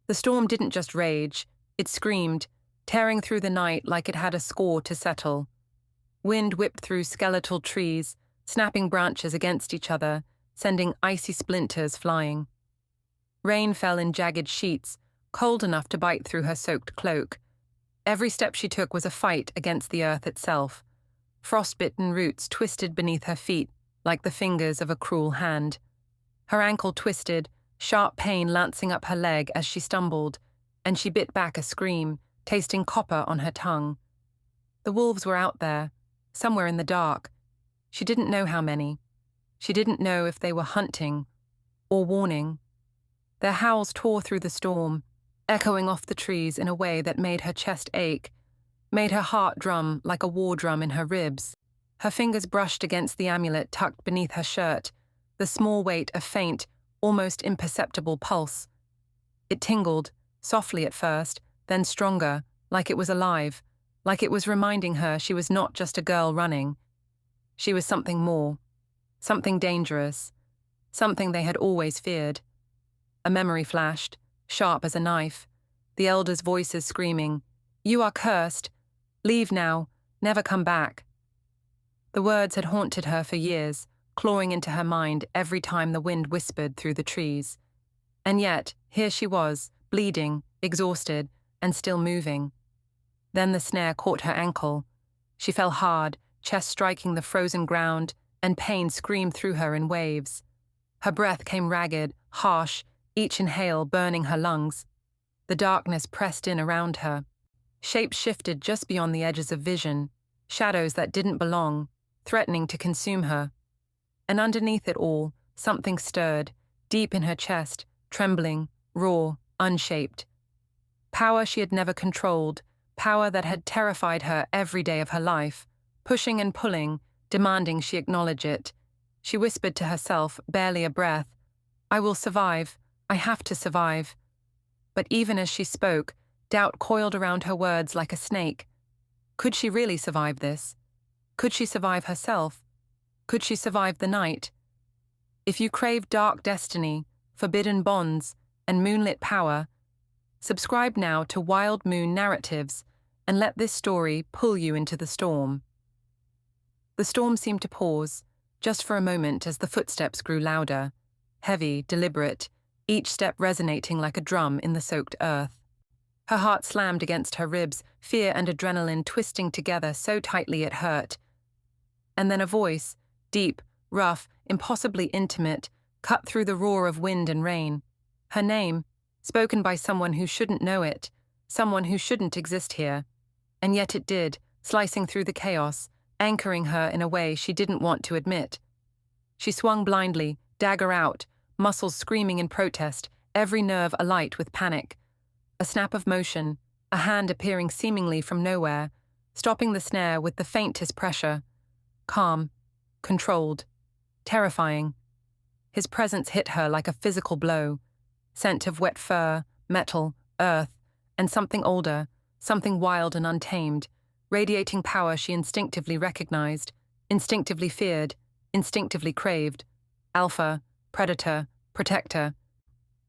The storm didn't just rage, it screamed, tearing through the night like it had a score to settle. Wind whipped through skeletal trees, snapping branches against each other, sending icy splinters flying. Rain fell in jagged sheets, cold enough to bite through her soaked cloak. Every step she took was a fight against the earth itself. Frostbitten roots twisted beneath her feet like the fingers of a cruel hand. Her ankle twisted, sharp pain lancing up her leg as she stumbled, and she bit back a scream, tasting copper on her tongue. The wolves were out there, somewhere in the dark. She didn't know how many. She didn't know if they were hunting or warning. Their howls tore through the storm, echoing off the trees in a way that made her chest ache, made her heart drum like a war drum in her ribs. Her fingers brushed against the amulet tucked beneath her shirt, the small weight of faint, almost imperceptible pulse. It tingled, softly at first, then stronger, like it was alive, like it was reminding her she was not just a girl running. She was something more, something dangerous, something they had always feared. A memory flashed, sharp as a knife, the elders' voices screaming, "You are cursed! Leave now, never come back." The words had haunted her for years, clawing into her mind every time the wind whispered through the trees. And yet, here she was, bleeding, exhausted, and still moving. Then the snare caught her ankle. She fell hard, chest striking the frozen ground, and pain screamed through her in waves. Her breath came ragged, harsh, each inhale burning her lungs. The darkness pressed in around her. Shapes shifted just beyond the edges of vision, shadows that didn't belong, threatening to consume her. And underneath it all, something stirred, deep in her chest, trembling, raw, unshaped. Power she had never controlled, power that had terrified her every day of her life, pushing and pulling, demanding she acknowledge it. She whispered to herself, barely a breath, "I will survive. I have to survive." But even as she spoke, doubt coiled around her words like a snake. Could she really survive this? Could she survive herself? Could she survive the night? If you crave dark destiny, forbidden bonds, and moonlit power, subscribe now to Wild Moon Narratives and let this story pull you into the storm. The storm seemed to pause, just for a moment as the footsteps grew louder, heavy, deliberate, each step resonating like a drum in the soaked earth. Her heart slammed against her ribs, fear and adrenaline twisting together so tightly it hurt. And then a voice, deep, rough, impossibly intimate, cut through the roar of wind and rain. Her name, spoken by someone who shouldn't know it, someone who shouldn't exist here. And yet it did, slicing through the chaos, anchoring her in a way she didn't want to admit. She swung blindly, dagger out, muscles screaming in protest, every nerve alight with panic. A snap of motion, a hand appearing seemingly from nowhere, stopping the snare with the faintest pressure. Calm, controlled, terrifying. His presence hit her like a physical blow. Scent of wet fur, metal, earth, and something older, something wild and untamed, radiating power she instinctively recognized, instinctively feared, instinctively craved. Alpha, predator, protector.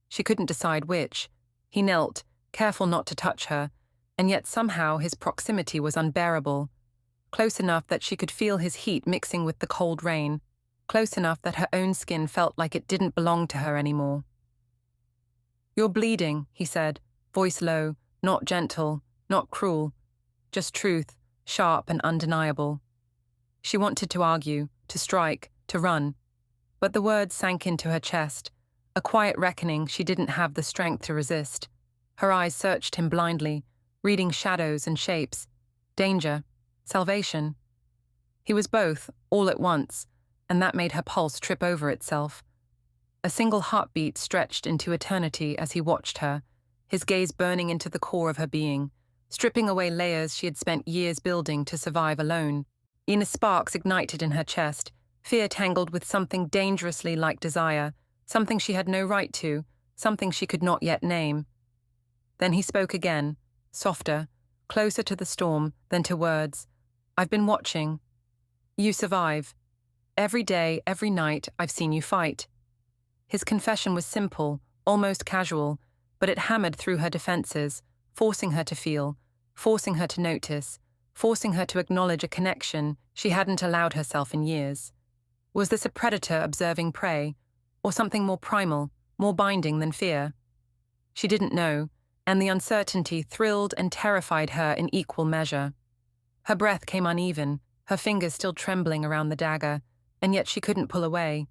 She couldn't decide which. He knelt, careful not to touch her, and yet somehow his proximity was unbearable. Close enough that she could feel his heat mixing with the cold rain, close enough that her own skin felt like it didn't belong to her anymore. "You're bleeding," he said, voice low, not gentle, not cruel, just truth, sharp and undeniable. She wanted to argue, to strike, to run, but the words sank into her chest, a quiet reckoning she didn't have the strength to resist. Her eyes searched him blindly, reading shadows and shapes. Danger, salvation. He was both, all at once, and that made her pulse trip over itself. A single heartbeat stretched into eternity as he watched her, his gaze burning into the core of her being, stripping away layers she had spent years building to survive alone. Inner sparks ignited in her chest, fear tangled with something dangerously like desire, something she had no right to, something she could not yet name. Then he spoke again, softer, closer to the storm than to words. "I've been watching. You survive. Every day, every night, I've seen you fight." His confession was simple, almost casual, but it hammered through her defenses, forcing her to feel, forcing her to notice, forcing her to acknowledge a connection she hadn't allowed herself in years. Was this a predator observing prey, or something more primal, more binding than fear? She didn't know, and the uncertainty thrilled and terrified her in equal measure. Her breath came uneven, her fingers still trembling around the dagger, and yet she couldn't pull away.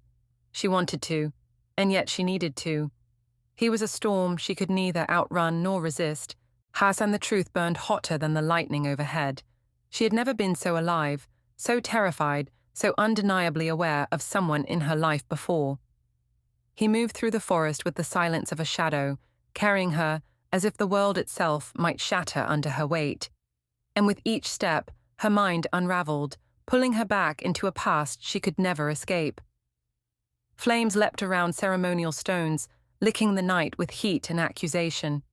She wanted to, and yet she needed to. He was a storm she could neither outrun nor resist. And the truth burned hotter than the lightning overhead. She had never been so alive, so terrified, so undeniably aware of someone in her life before. He moved through the forest with the silence of a shadow, carrying her as if the world itself might shatter under her weight. And with each step, her mind unraveled, pulling her back into a past she could never escape. Flames leapt around ceremonial stones, licking the night with heat and accusation.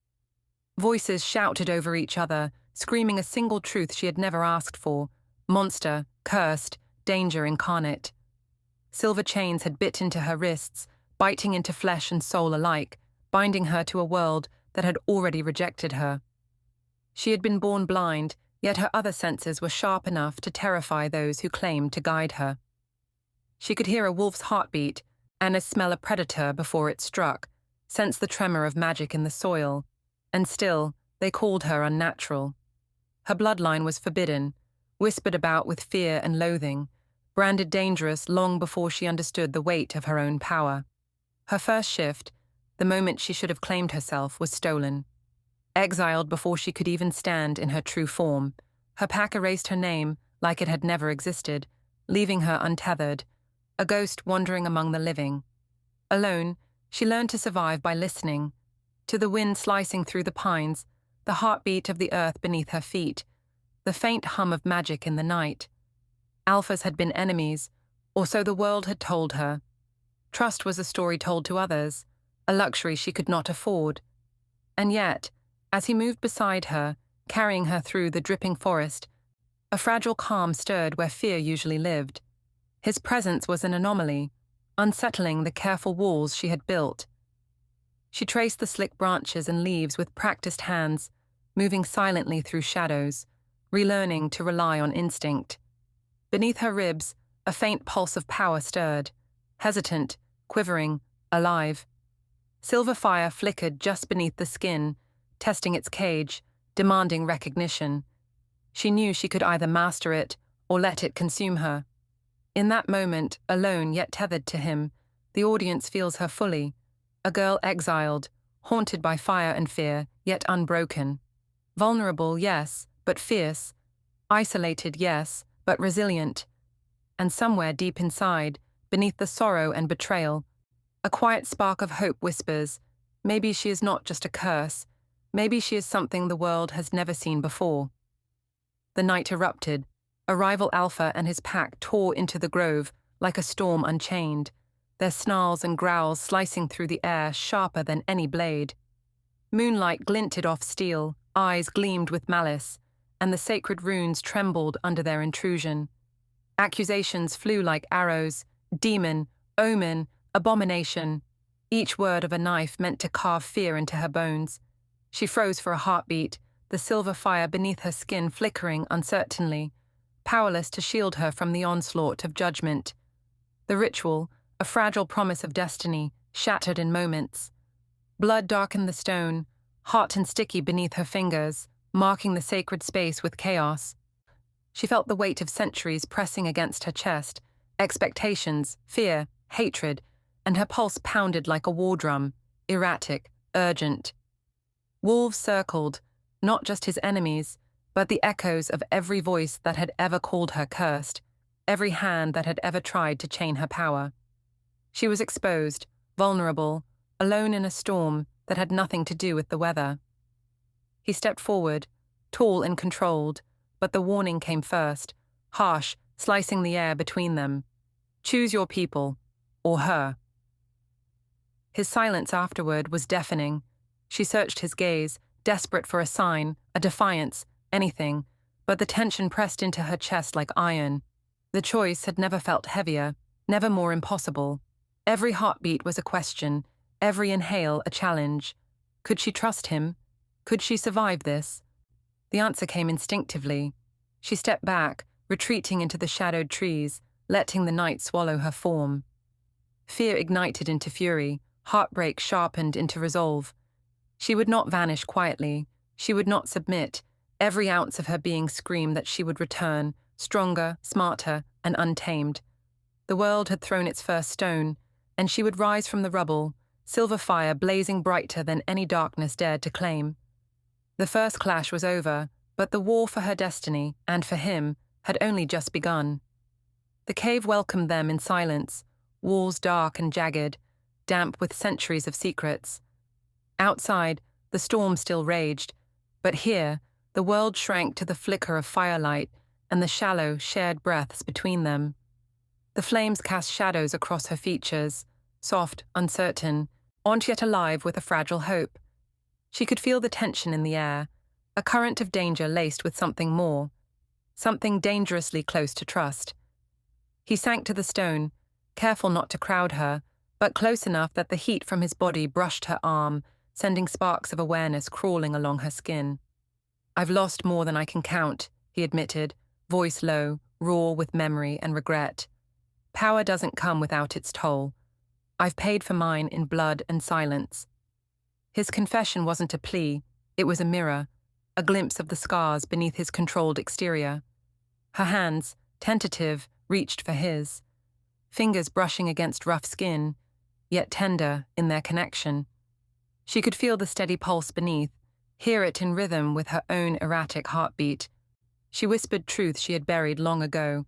Voices shouted over each other, screaming a single truth she had never asked for: monster, cursed, danger incarnate. Silver chains had bit into her wrists, biting into flesh and soul alike, binding her to a world that had already rejected her. She had been born blind, yet her other senses were sharp enough to terrify those who claimed to guide her. She could hear a wolf's heartbeat and smell a predator before it struck, sense the tremor of magic in the soil, and still they called her unnatural. Her bloodline was forbidden, whispered about with fear and loathing, branded dangerous long before she understood the weight of her own power. Her first shift, the moment she should have claimed herself, was stolen. Exiled before she could even stand in her true form, her pack erased her name like it had never existed, leaving her untethered, a ghost wandering among the living. Alone, she learned to survive by listening, to the wind slicing through the pines, the heartbeat of the earth beneath her feet, the faint hum of magic in the night. Alphas had been enemies, or so the world had told her. Trust was a story told to others, a luxury she could not afford. And yet, as he moved beside her, carrying her through the dripping forest, a fragile calm stirred where fear usually lived. His presence was an anomaly, unsettling the careful walls she had built. She traced the slick branches and leaves with practiced hands, moving silently through shadows, relearning to rely on instinct. Beneath her ribs, a faint pulse of power stirred, hesitant, quivering, alive. Silver fire flickered just beneath the skin, testing its cage, demanding recognition. She knew she could either master it or let it consume her. In that moment, alone yet tethered to him, the audience feels her fully, a girl exiled, haunted by fire and fear, yet unbroken. Vulnerable, yes, but fierce. Isolated, yes, but resilient. And somewhere deep inside, beneath the sorrow and betrayal, a quiet spark of hope whispers, maybe she is not just a curse, maybe she is something the world has never seen before. The night erupted. A rival alpha and his pack tore into the grove like a storm unchained, their snarls and growls slicing through the air sharper than any blade. Moonlight glinted off steel, eyes gleamed with malice, and the sacred runes trembled under their intrusion. Accusations flew like arrows: demon, omen, abomination, each word of a knife meant to carve fear into her bones. She froze for a heartbeat, the silver fire beneath her skin flickering uncertainly, powerless to shield her from the onslaught of judgment. The ritual, a fragile promise of destiny, shattered in moments. Blood darkened the stone, hot and sticky beneath her fingers, marking the sacred space with chaos. She felt the weight of centuries pressing against her chest, expectations, fear, hatred, and her pulse pounded like a war drum, erratic, urgent. Wolves circled, not just his enemies, but the echoes of every voice that had ever called her cursed, every hand that had ever tried to chain her power. She was exposed, vulnerable, alone in a storm that had nothing to do with the weather. He stepped forward, tall and controlled, but the warning came first, harsh, slicing the air between them. Choose your people, or her. His silence afterward was deafening. She searched his gaze, desperate for a sign, a defiance, anything, but the tension pressed into her chest like iron. The choice had never felt heavier, never more impossible. Every heartbeat was a question, every inhale a challenge. Could she trust him? Could she survive this? The answer came instinctively. She stepped back, retreating into the shadowed trees, letting the night swallow her form. Fear ignited into fury, heartbreak sharpened into resolve. She would not vanish quietly. She would not submit. Every ounce of her being screamed that she would return, stronger, smarter, and untamed. The world had thrown its first stone, and she would rise from the rubble, silver fire blazing brighter than any darkness dared to claim. The first clash was over, but the war for her destiny, and for him, had only just begun. The cave welcomed them in silence, walls dark and jagged, damp with centuries of secrets. Outside, the storm still raged, but here, the world shrank to the flicker of firelight and the shallow, shared breaths between them. The flames cast shadows across her features, soft, uncertain, aunt yet alive with a fragile hope. She could feel the tension in the air, a current of danger laced with something more, something dangerously close to trust. He sank to the stone, careful not to crowd her, but close enough that the heat from his body brushed her arm, sending sparks of awareness crawling along her skin. "I've lost more than I can count," he admitted, voice low, raw with memory and regret. "Power doesn't come without its toll. I've paid for mine in blood and silence." His confession wasn't a plea, it was a mirror, a glimpse of the scars beneath his controlled exterior. Her hands, tentative, reached for his, fingers brushing against rough skin, yet tender in their connection. She could feel the steady pulse beneath, hear it in rhythm with her own erratic heartbeat. She whispered truth she had buried long ago.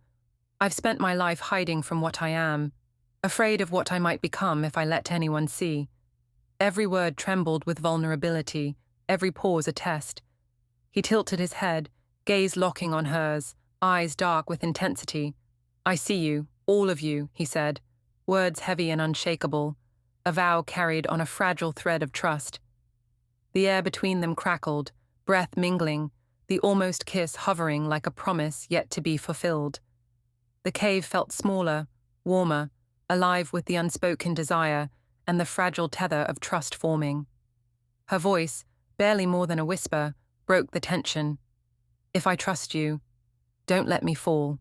"I've spent my life hiding from what I am, afraid of what I might become if I let anyone see." Every word trembled with vulnerability, every pause a test. He tilted his head, gaze locking on hers, eyes dark with intensity. "I see you, all of you," he said, words heavy and unshakable, a vow carried on a fragile thread of trust. The air between them crackled, breath mingling, the almost kiss hovering like a promise yet to be fulfilled. The cave felt smaller, warmer, alive with the unspoken desire and the fragile tether of trust forming. Her voice, barely more than a whisper, broke the tension. "If I trust you, don't let me fall."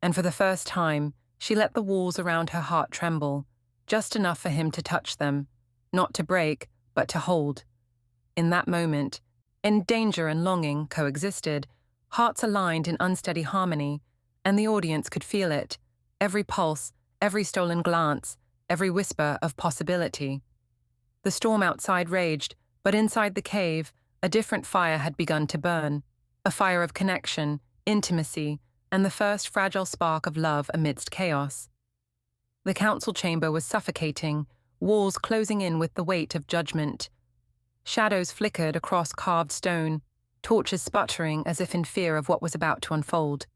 And for the first time, she let the walls around her heart tremble, just enough for him to touch them, not to break, but to hold. In that moment, in danger and longing coexisted, hearts aligned in unsteady harmony, and the audience could feel it, every pulse, every stolen glance, every whisper of possibility. The storm outside raged, but inside the cave, a different fire had begun to burn, a fire of connection, intimacy, and the first fragile spark of love amidst chaos. The council chamber was suffocating, walls closing in with the weight of judgment. Shadows flickered across carved stone, torches sputtering as if in fear of what was about to unfold.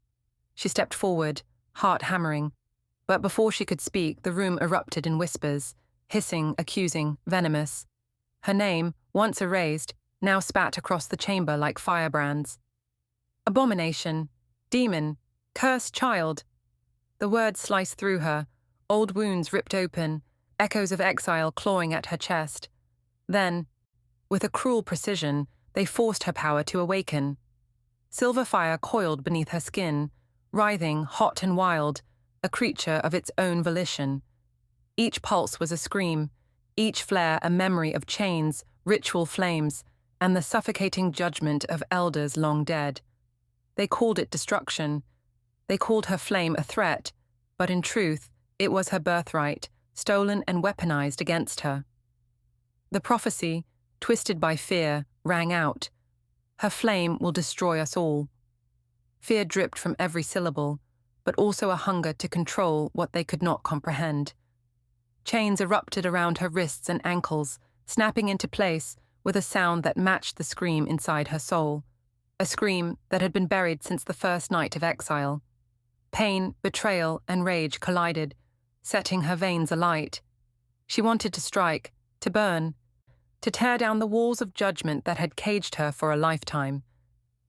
She stepped forward, heart hammering, but before she could speak, the room erupted in whispers, hissing, accusing, venomous. Her name, once erased, now spat across the chamber like firebrands. "Abomination, demon, cursed child." The words sliced through her, old wounds ripped open, echoes of exile clawing at her chest. Then, with a cruel precision, they forced her power to awaken. Silver fire coiled beneath her skin, writhing, hot and wild, a creature of its own volition. Each pulse was a scream, each flare a memory of chains, ritual flames, and the suffocating judgment of elders long dead. They called it destruction. They called her flame a threat, but in truth, it was her birthright, stolen and weaponized against her. The prophecy, twisted by fear, rang out. Her flame will destroy us all. Fear dripped from every syllable, but also a hunger to control what they could not comprehend. Chains erupted around her wrists and ankles, snapping into place with a sound that matched the scream inside her soul, a scream that had been buried since the first night of exile. Pain, betrayal, and rage collided, setting her veins alight. She wanted to strike, to burn, to tear down the walls of judgment that had caged her for a lifetime.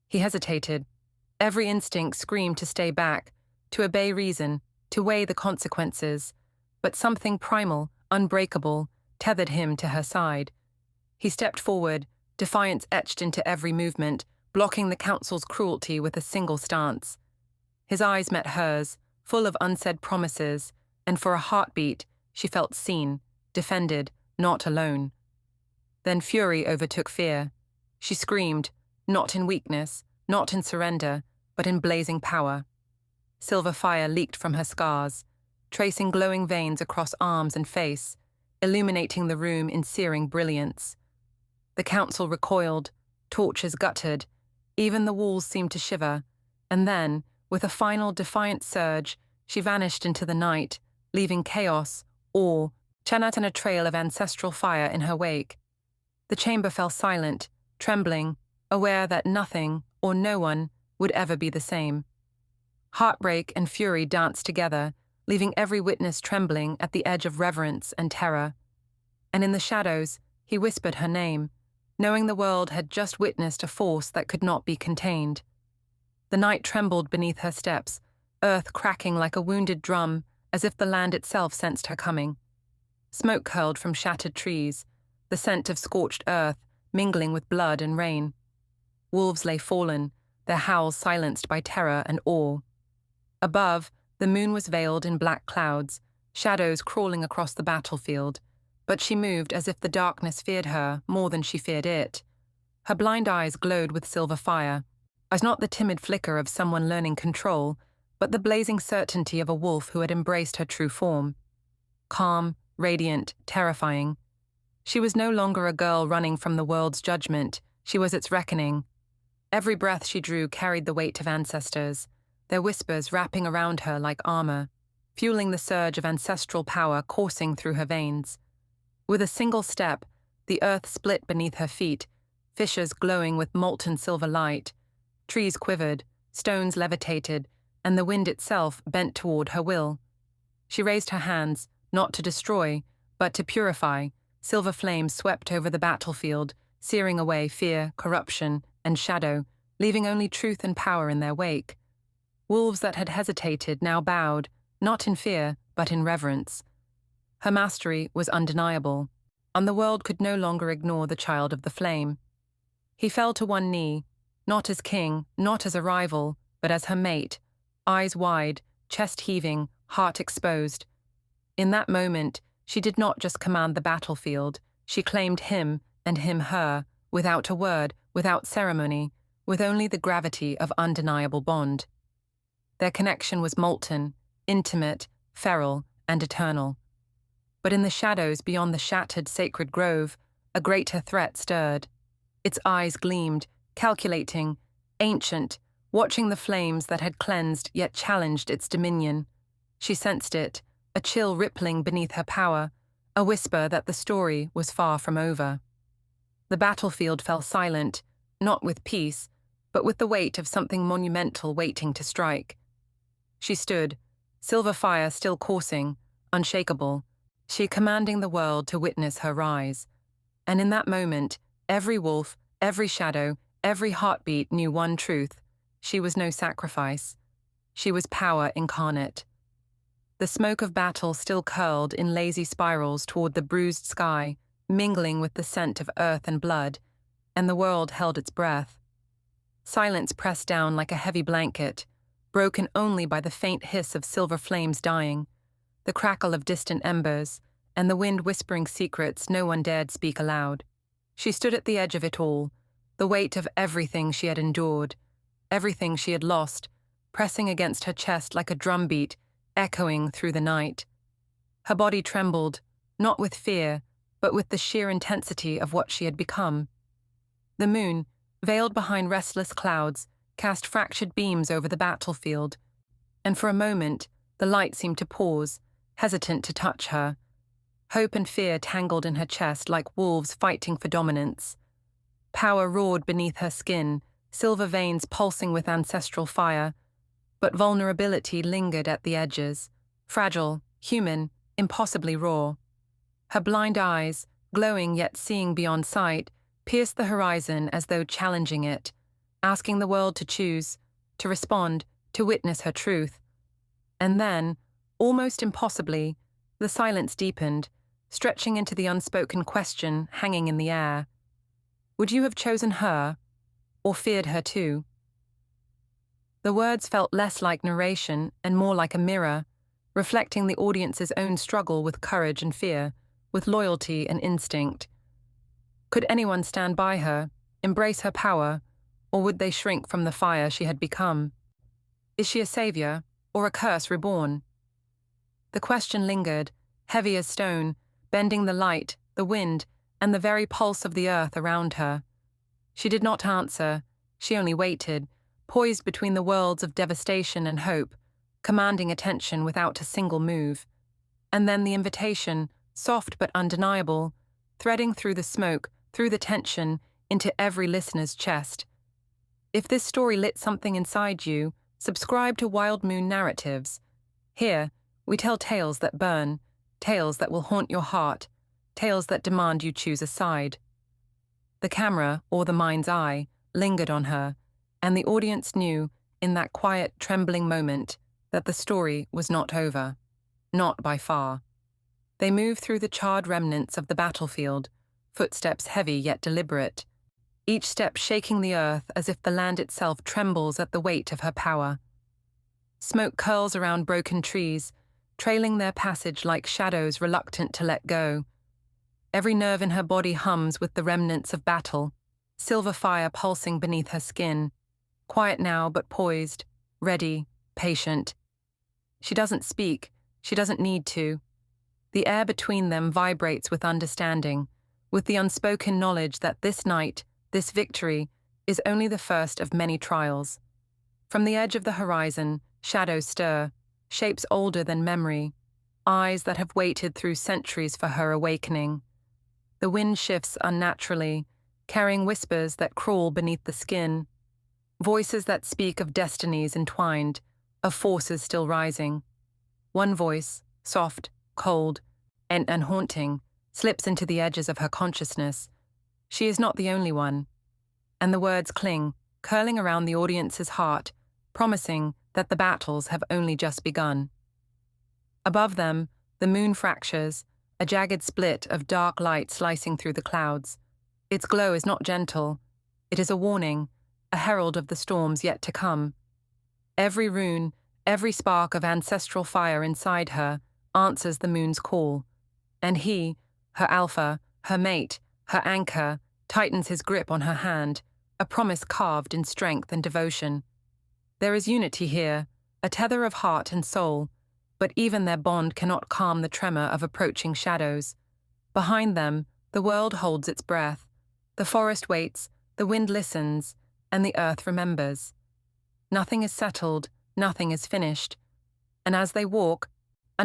He hesitated. Every instinct screamed to stay back, to obey reason, to weigh the consequences, but something primal, unbreakable, tethered him to her side. He stepped forward, defiance etched into every movement, blocking the council's cruelty with a single stance. His eyes met hers, full of unsaid promises, and for a heartbeat, she felt seen, defended, not alone. Then fury overtook fear. She screamed, not in weakness, not in surrender, but in blazing power. Silver fire leaked from her scars, tracing glowing veins across arms and face, illuminating the room in searing brilliance. The council recoiled, torches guttered, even the walls seemed to shiver, and then, with a final defiant surge, she vanished into the night, leaving chaos, awe, Chanat and a trail of ancestral fire in her wake. The chamber fell silent, trembling, aware that nothing, or no one, would ever be the same. Heartbreak and fury danced together, leaving every witness trembling at the edge of reverence and terror. And in the shadows, he whispered her name, knowing the world had just witnessed a force that could not be contained. The night trembled beneath her steps, earth cracking like a wounded drum, as if the land itself sensed her coming. Smoke curled from shattered trees, the scent of scorched earth mingling with blood and rain. Wolves lay fallen, their howls silenced by terror and awe. Above, the moon was veiled in black clouds, shadows crawling across the battlefield, but she moved as if the darkness feared her more than she feared it. Her blind eyes glowed with silver fire, as not the timid flicker of someone learning control, but the blazing certainty of a wolf who had embraced her true form. Calm, radiant, terrifying. She was no longer a girl running from the world's judgment, she was its reckoning. Every breath she drew carried the weight of ancestors, their whispers wrapping around her like armor, fueling the surge of ancestral power coursing through her veins. With a single step, the earth split beneath her feet, fissures glowing with molten silver light. Trees quivered, stones levitated, and the wind itself bent toward her will. She raised her hands, not to destroy, but to purify. Silver flames swept over the battlefield, searing away fear, corruption, and shadow, leaving only truth and power in their wake. Wolves that had hesitated now bowed, not in fear, but in reverence. Her mastery was undeniable, and the world could no longer ignore the child of the flame. He fell to one knee, not as king, not as a rival, but as her mate, eyes wide, chest heaving, heart exposed. In that moment, she did not just command the battlefield, she claimed him and him her, without a word, without ceremony, with only the gravity of undeniable bond. Their connection was molten, intimate, feral, and eternal. But in the shadows beyond the shattered sacred grove, a greater threat stirred. Its eyes gleamed, calculating, ancient, watching the flames that had cleansed yet challenged its dominion. She sensed it, a chill rippling beneath her power, a whisper that the story was far from over. The battlefield fell silent, not with peace, but with the weight of something monumental waiting to strike. She stood, silver fire still coursing, unshakable, she commanding the world to witness her rise. And in that moment, every wolf, every shadow, every heartbeat knew one truth: she was no sacrifice. She was power incarnate. The smoke of battle still curled in lazy spirals toward the bruised sky, mingling with the scent of earth and blood, and the world held its breath. Silence pressed down like a heavy blanket, broken only by the faint hiss of silver flames dying, the crackle of distant embers, and the wind whispering secrets no one dared speak aloud. She stood at the edge of it all, the weight of everything she had endured, everything she had lost, pressing against her chest like a drumbeat, echoing through the night. Her body trembled, not with fear, but with the sheer intensity of what she had become. The moon, veiled behind restless clouds, cast fractured beams over the battlefield, and for a moment the light seemed to pause, hesitant to touch her. Hope and fear tangled in her chest like wolves fighting for dominance. Power roared beneath her skin, silver veins pulsing with ancestral fire, but vulnerability lingered at the edges, fragile, human, impossibly raw. Her blind eyes, glowing yet seeing beyond sight, pierced the horizon as though challenging it, asking the world to choose, to respond, to witness her truth. And then, almost impossibly, the silence deepened, stretching into the unspoken question hanging in the air. Would you have chosen her, or feared her too? The words felt less like narration and more like a mirror, reflecting the audience's own struggle with courage and fear, with loyalty and instinct. Could anyone stand by her, embrace her power, or would they shrink from the fire she had become? Is she a savior, or a curse reborn? The question lingered, heavy as stone, bending the light, the wind, and the very pulse of the earth around her. She did not answer, she only waited, poised between the worlds of devastation and hope, commanding attention without a single move. And then the invitation, soft but undeniable, threading through the smoke, through the tension, into every listener's chest. If this story lit something inside you, subscribe to Wild Moon Narratives. Here, we tell tales that burn, tales that will haunt your heart, tales that demand you choose a side. The camera, or the mind's eye, lingered on her, and the audience knew, in that quiet, trembling moment, that the story was not over. Not by far. They moved through the charred remnants of the battlefield, footsteps heavy yet deliberate, each step shaking the earth as if the land itself trembles at the weight of her power. Smoke curls around broken trees, trailing their passage like shadows reluctant to let go. Every nerve in her body hums with the remnants of battle, silver fire pulsing beneath her skin, quiet now but poised, ready, patient. She doesn't speak, she doesn't need to. The air between them vibrates with understanding, with the unspoken knowledge that this night, this victory, is only the first of many trials. From the edge of the horizon, shadows stir, shapes older than memory, eyes that have waited through centuries for her awakening. The wind shifts unnaturally, carrying whispers that crawl beneath the skin, voices that speak of destinies entwined, of forces still rising. One voice, soft, cold, and haunting, slips into the edges of her consciousness. She is not the only one. And the words cling, curling around the audience's heart, promising that the battles have only just begun. Above them, the moon fractures, a jagged split of dark light slicing through the clouds. Its glow is not gentle. It is a warning, a herald of the storms yet to come. Every rune, every spark of ancestral fire inside her answers the moon's call. And he, her alpha, her mate, her anchor, tightens his grip on her hand, a promise carved in strength and devotion. There is unity here, a tether of heart and soul, but even their bond cannot calm the tremor of approaching shadows. Behind them, the world holds its breath. The forest waits, the wind listens, and the earth remembers. Nothing is settled, nothing is finished. And as they walk,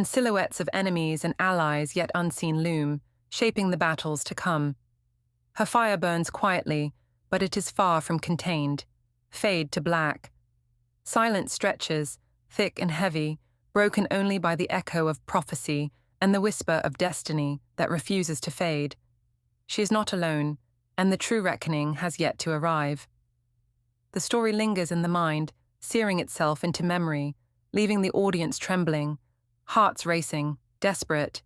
silhouettes of enemies and allies yet unseen loom, shaping the battles to come. Her fire burns quietly, but it is far from contained. Fade to black. Silence stretches, thick and heavy, broken only by the echo of prophecy and the whisper of destiny that refuses to fade. She is not alone, and the true reckoning has yet to arrive. The story lingers in the mind, searing itself into memory, leaving the audience trembling, hearts racing, desperate.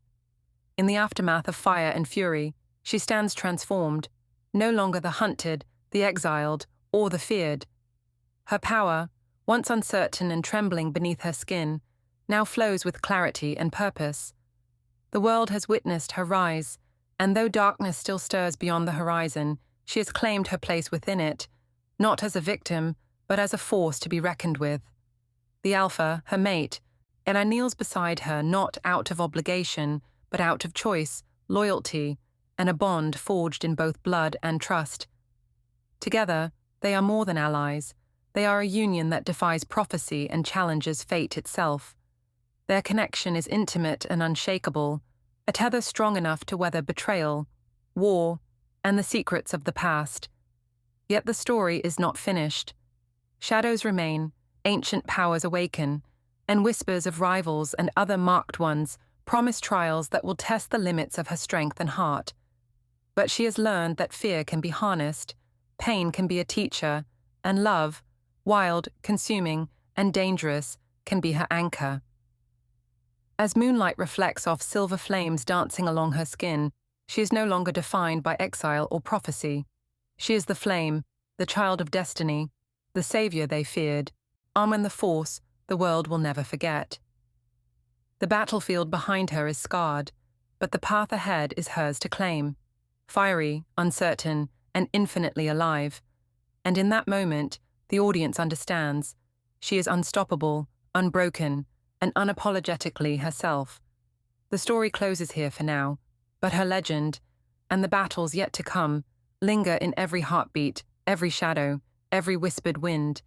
In the aftermath of fire and fury, she stands transformed, no longer the hunted, the exiled, or the feared. Her power, once uncertain and trembling beneath her skin, now flows with clarity and purpose. The world has witnessed her rise, and though darkness still stirs beyond the horizon, she has claimed her place within it, not as a victim, but as a force to be reckoned with. The alpha, her mate, and I kneels beside her not out of obligation, but out of choice, loyalty, and a bond forged in both blood and trust. Together, they are more than allies. They are a union that defies prophecy and challenges fate itself. Their connection is intimate and unshakable, a tether strong enough to weather betrayal, war, and the secrets of the past. Yet the story is not finished. Shadows remain, ancient powers awaken, and whispers of rivals and other marked ones promise trials that will test the limits of her strength and heart. But she has learned that fear can be harnessed, pain can be a teacher, and love, wild, consuming, and dangerous, can be her anchor. As moonlight reflects off silver flames dancing along her skin, she is no longer defined by exile or prophecy. She is the flame, the child of destiny, the savior they feared, arm in the force the world will never forget. The battlefield behind her is scarred, but the path ahead is hers to claim, fiery, uncertain, and infinitely alive. And in that moment, the audience understands. She is unstoppable, unbroken, and unapologetically herself. The story closes here for now, but her legend, and the battles yet to come, linger in every heartbeat, every shadow, every whispered wind,